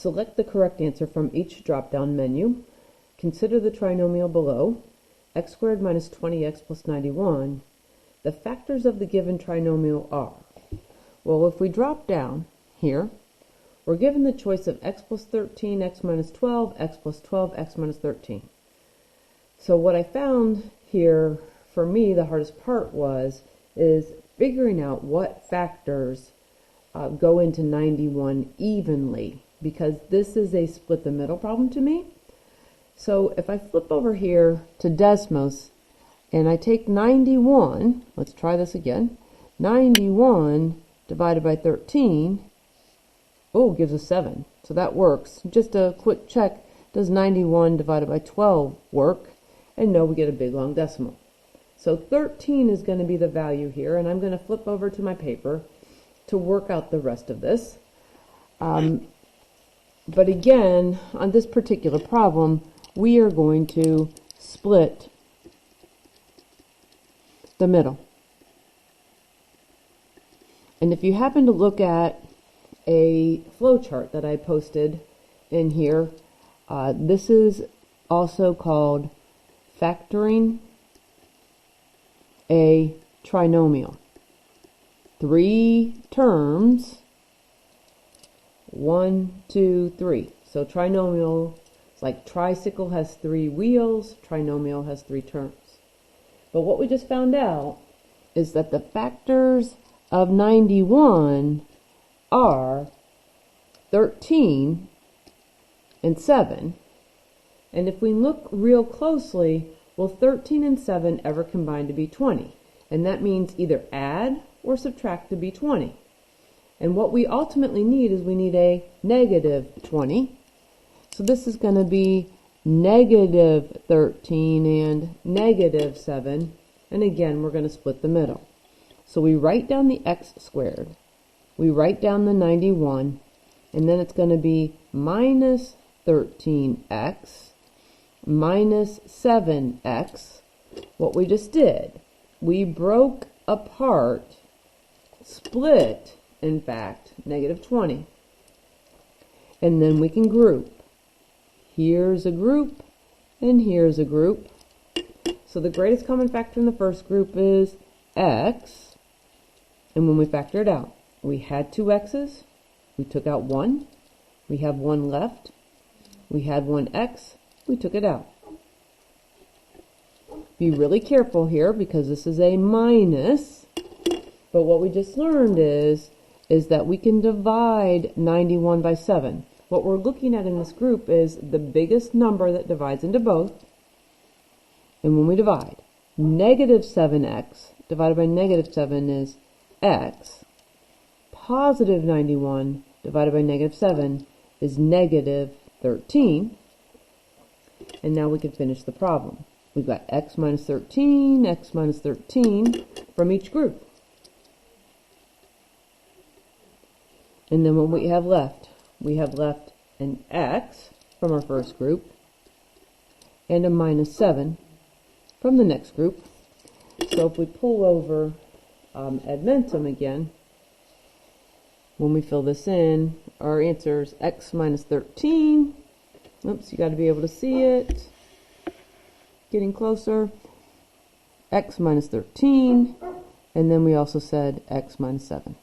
Select the correct answer from each drop-down menu. Consider the trinomial below, x squared minus 20x plus 91. The factors of the given trinomial are, well, if we drop down here, we're given the choice of x plus 13, x minus 12, x plus 12, x minus 13. So what I found here, for me, the hardest part is figuring out what factors go into 91 evenly, because this is a split the middle problem to me. So if I flip over here to Desmos and I take 91, let's try this again, 91 divided by 13, oh, gives us 7. So that works. Just a quick check, does 91 divided by 12 work? And no, we get a big long decimal. So 13 is going to be the value here, and I'm going to flip over to my paper to work out the rest of this. But again, on this particular problem, we are going to split the middle. And if you happen to look at a flowchart that I posted in here, this is also called factoring a trinomial. 3 terms, 1, 2, 3. So trinomial, it's like tricycle has 3 wheels, trinomial has 3 terms. But what we just found out is that the factors of 91 are 13 and 7. And if we look real closely, will 13 and 7 ever combine to be 20? And that means either add or subtract to be 20. And what we ultimately need is we need a negative 20. So this is going to be negative 13 and negative 7. And again, we're going to split the middle. So we write down the x squared. We write down the 91. And then it's going to be minus 13x minus 7x. What we just did, we broke apart, split, in fact, negative 20. And then we can group. Here's a group, and here's a group. So the greatest common factor in the first group is x. And when we factor it out, we had 2 x's. We took out 1. We have 1 left. We had 1 x. We took it out. Be really careful here because this is a minus. But what we just learned is that we can divide 91 by 7. What we're looking at in this group is the biggest number that divides into both. And when we divide, negative 7x divided by negative 7 is x. Positive 91 divided by negative 7 is negative 13. And now we can finish the problem. We've got x minus 13 from each group. And then what we have left an x from our first group and a minus 7 from the next group. So if we pull over Edmentum again, when we fill this in, our answer is x minus 13. Oops, you got to be able to see it. Getting closer. X minus 13. And then we also said x minus 7.